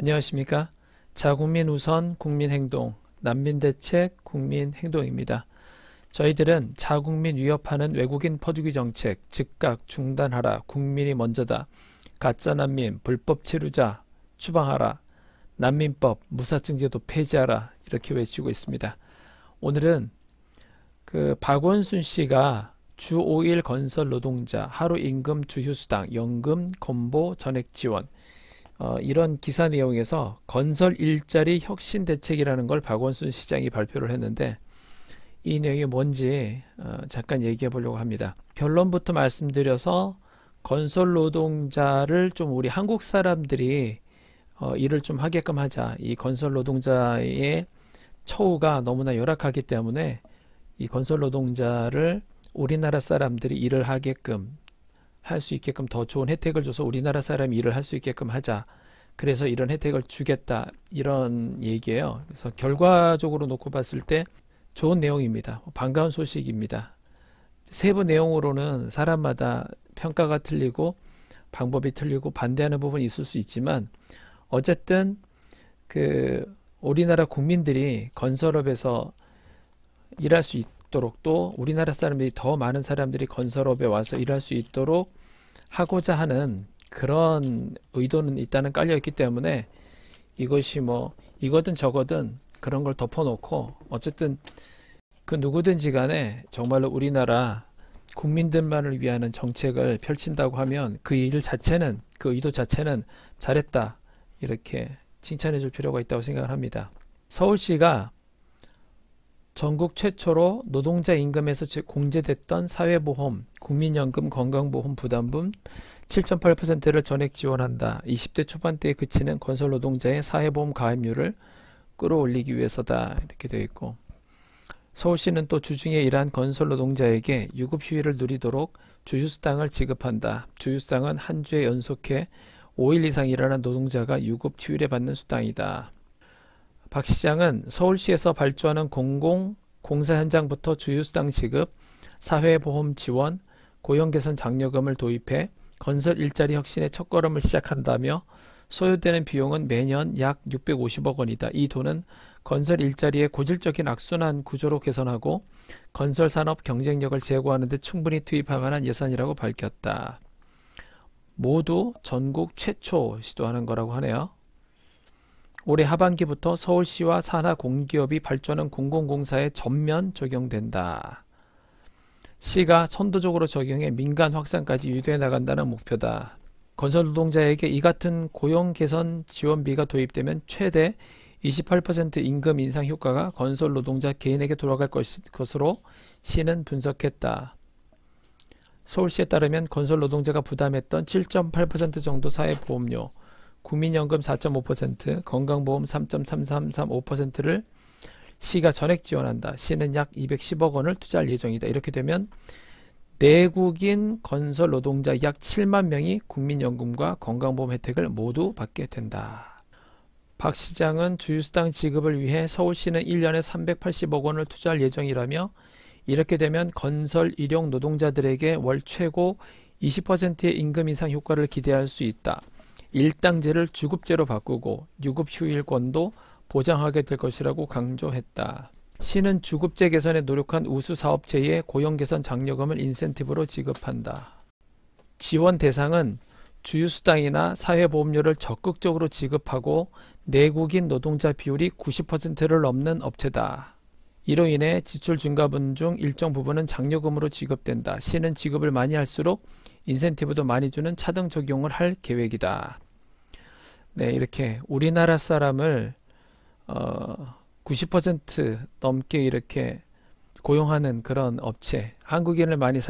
안녕하십니까? 자국민 우선 국민행동, 난민대책 국민행동입니다. 저희들은 자국민 위협하는 외국인 퍼주기 정책 즉각 중단하라, 국민이 먼저다, 가짜난민, 불법 체류자 추방하라, 난민법, 무사증제도 폐지하라 이렇게 외치고 있습니다. 오늘은 박원순 씨가 주 5일 건설 노동자 하루 임금 주휴수당, 연금, 건보, 전액 지원 이런 기사 내용에서 건설 일자리 혁신 대책이라는 걸 박원순 시장이 발표를 했는데 이 내용이 뭔지 잠깐 얘기해 보려고 합니다. 결론부터 말씀드려서 건설 노동자를 좀 우리 한국 사람들이 일을 좀 하게끔 하자. 이 건설 노동자의 처우가 너무나 열악하기 때문에 이 건설 노동자를 우리나라 사람들이 일을 하게끔 할 수 있게끔 더 좋은 혜택을 줘서 우리나라 사람이 일을 할 수 있게끔 하자. 그래서 이런 혜택을 주겠다. 이런 얘기예요. 그래서 결과적으로 놓고 봤을 때 좋은 내용입니다. 반가운 소식입니다. 세부 내용으로는 사람마다 평가가 틀리고 방법이 틀리고 반대하는 부분이 있을 수 있지만 어쨌든 우리나라 국민들이 건설업에서 일할 수 있도록 또 우리나라 사람들이 더 많은 사람들이 건설업에 와서 일할 수 있도록 하고자 하는 그런 의도는 일단은 깔려 있기 때문에 이것이 이거든 저거든 그런 걸 덮어놓고 어쨌든 그 누구든지 간에 정말로 우리나라 국민들만을 위한 정책을 펼친다고 하면 그 일 자체는 그 의도 자체는 잘했다 이렇게 칭찬해 줄 필요가 있다고 생각을 합니다. 서울시가 전국 최초로 노동자 임금에서 공제됐던 사회보험, 국민연금, 건강보험 부담분 7.8%를 전액 지원한다. 20대 초반대에 그치는 건설 노동자의 사회보험 가입률을 끌어올리기 위해서다. 이렇게 되어 있고 서울시는 또 주중에 일한 건설 노동자에게 유급휴일을 누리도록 주휴수당을 지급한다. 주휴수당은 한 주에 연속해 5일 이상 일하는 노동자가 유급휴일에 받는 수당이다. 박 시장은 서울시에서 발주하는 공사 현장부터 주휴수당 지급, 사회보험 지원, 고용개선 장려금을 도입해 건설 일자리 혁신의 첫걸음을 시작한다며 소요되는 비용은 매년 약 650억 원이다. 이 돈은 건설 일자리의 고질적인 악순환 구조로 개선하고 건설 산업 경쟁력을 제고하는 데 충분히 투입할 만한 예산이라고 밝혔다. 모두 전국 최초 시도하는 거라고 하네요. 올해 하반기부터 서울시와 산하 공기업이 발주하는 공공공사에 전면 적용된다. 시가 선도적으로 적용해 민간 확산까지 유도해 나간다는 목표다. 건설 노동자에게 이 같은 고용 개선 지원비가 도입되면 최대 28% 임금 인상 효과가 건설 노동자 개인에게 돌아갈 것으로 시는 분석했다. 서울시에 따르면 건설 노동자가 부담했던 7.8% 정도 사회보험료, 국민연금 4.5%, 건강보험 3.3335%를 시가 전액 지원한다. 시는 약 210억 원을 투자할 예정이다. 이렇게 되면 내국인 건설 노동자 약 7만 명이 국민연금과 건강보험 혜택을 모두 받게 된다. 박 시장은 주휴수당 지급을 위해 서울시는 1년에 380억 원을 투자할 예정이라며 이렇게 되면 건설 일용 노동자들에게 월 최고 20%의 임금 인상 효과를 기대할 수 있다. 일당제를 주급제로 바꾸고 유급휴일권도 보장하게 될 것이라고 강조했다. 시는 주급제 개선에 노력한 우수 사업체에 고용개선 장려금을 인센티브로 지급한다. 지원 대상은 주휴수당이나 사회보험료를 적극적으로 지급하고 내국인 노동자 비율이 90%를 넘는 업체다. 이로 인해 지출 증가분 중 일정 부분은 장려금으로 지급된다. 시는 지급을 많이 할수록 인센티브도 많이 주는 차등 적용을 할 계획이다. 네, 이렇게 우리나라 사람을 90% 넘게 이렇게 고용하는 그런 업체, 한국인을 많이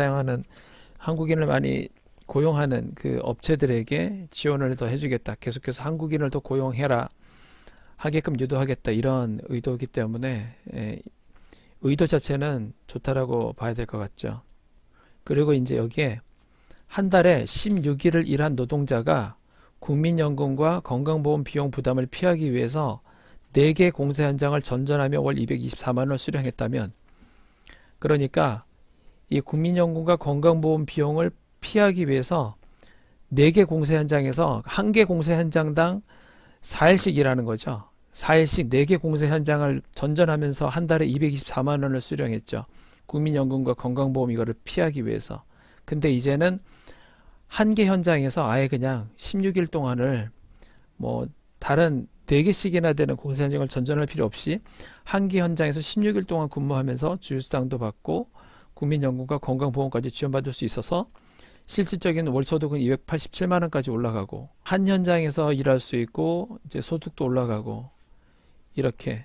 고용하는 그 업체들에게 지원을 더 해주겠다. 계속해서 한국인을 더 고용해라 하게끔 유도하겠다. 이런 의도이기 때문에 의도 자체는 좋다라고 봐야 될 것 같죠. 그리고 이제 여기에 한 달에 16일을 일한 노동자가 국민연금과 건강보험 비용 부담을 피하기 위해서 4개 공사 현장을 전전하며 월 224만 원을 수령했다면, 그러니까 이 국민연금과 건강보험 비용을 피하기 위해서 4개 공사 현장에서 1개 공사 현장당 4일씩 일하는 거죠. 4일씩 4개 공사 현장을 전전하면서 한 달에 224만 원을 수령했죠. 국민연금과 건강보험 이거를 피하기 위해서. 근데 이제는 한 개 현장에서 아예 그냥 16일 동안을 뭐 다른 4개씩이나 되는 공사 현장을 전전할 필요 없이 한 개 현장에서 16일 동안 근무하면서 주휴수당도 받고 국민연금과 건강보험까지 지원받을 수 있어서 실질적인 월소득은 287만 원까지 올라가고 한 현장에서 일할 수 있고 이제 소득도 올라가고 이렇게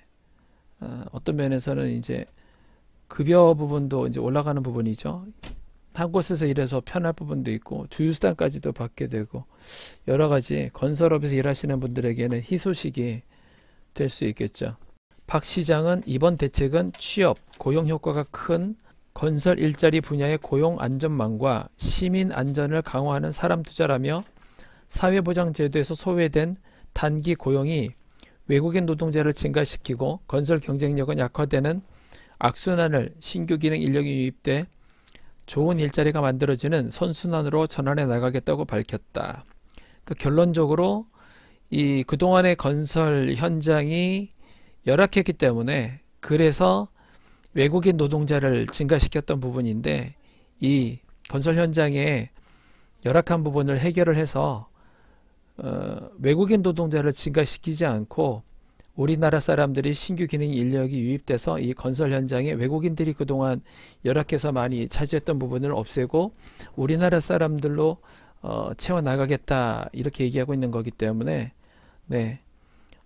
어떤 면에서는 이제 급여 부분도 이제 올라가는 부분이죠. 한 곳에서 일해서 편할 부분도 있고 주휴수당까지도 받게 되고 여러 가지 건설업에서 일하시는 분들에게는 희소식이 될 수 있겠죠. 박 시장은 이번 대책은 취업, 고용 효과가 큰 건설 일자리 분야의 고용 안전망과 시민 안전을 강화하는 사람 투자라며 사회보장제도에서 소외된 단기 고용이 외국인 노동자를 증가시키고 건설 경쟁력은 약화되는 악순환을 신규 기능 인력이 유입돼 좋은 일자리가 만들어지는 선순환으로 전환해 나가겠다고 밝혔다. 그러니까 결론적으로 이 그동안의 건설 현장이 열악했기 때문에 그래서 외국인 노동자를 증가시켰던 부분인데 이 건설 현장의 열악한 부분을 해결을 해서 외국인 노동자를 증가시키지 않고 우리나라 사람들이 신규 기능 인력이 유입돼서 이 건설 현장에 외국인들이 그동안 열악해서 많이 차지했던 부분을 없애고 우리나라 사람들로 채워나가겠다 이렇게 얘기하고 있는 거기 때문에 네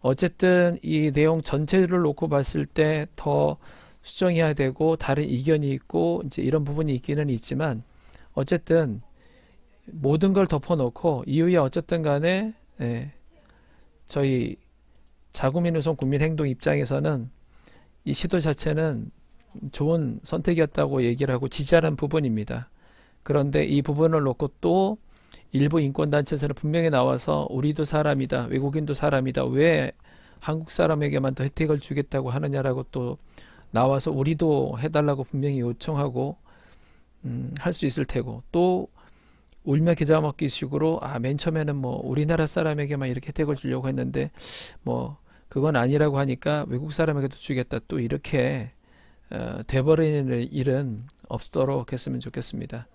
어쨌든 이 내용 전체를 놓고 봤을 때 더 수정해야 되고 다른 이견이 있고 이제 이런 부분이 있기는 있지만 어쨌든 모든 걸 덮어놓고 이후에 어쨌든 간에 저희 자국민우선 국민행동 입장에서는 이 시도 자체는 좋은 선택이었다고 얘기를 하고 지지하는 부분입니다. 그런데 이 부분을 놓고 또 일부 인권단체에서는 분명히 나와서 우리도 사람이다, 외국인도 사람이다, 왜 한국 사람에게만 더 혜택을 주겠다고 하느냐라고 또 나와서 우리도 해달라고 분명히 요청하고 할 수 있을 테고 또 울며 겨자 먹기 식으로 맨 처음에는 뭐 우리나라 사람에게만 이렇게 혜택을 주려고 했는데 뭐 그건 아니라고 하니까 외국 사람에게도 주겠다 또 이렇게 돼버리는 일은 없도록 했으면 좋겠습니다.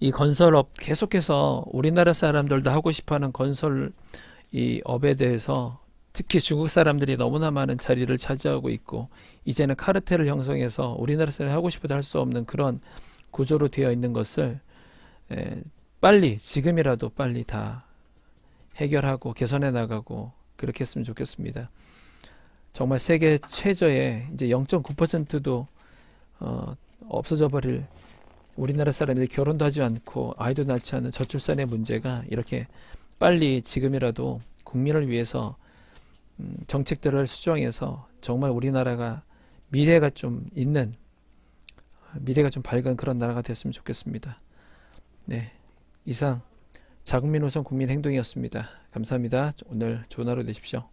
이 건설업 계속해서 우리나라 사람들도 하고 싶어하는 건설 이 업에 대해서 특히 중국 사람들이 너무나 많은 자리를 차지하고 있고 이제는 카르텔을 형성해서 우리나라 사람이 하고 싶어도 할 수 없는 그런 구조로 되어 있는 것을 빨리 지금이라도 빨리 다 해결하고 개선해 나가고 그렇게 했으면 좋겠습니다. 정말 세계 최저의 이제 0.9%도 없어져 버릴 우리나라 사람들이 결혼도 하지 않고 아이도 낳지 않는 저출산의 문제가 이렇게 빨리 지금이라도 국민을 위해서 정책들을 수정해서 정말 우리나라가 미래가 좀 있는 미래가 좀 밝은 그런 나라가 됐으면 좋겠습니다. 네, 이상 자국민우선 국민행동이었습니다. 감사합니다. 오늘 좋은 하루 되십시오.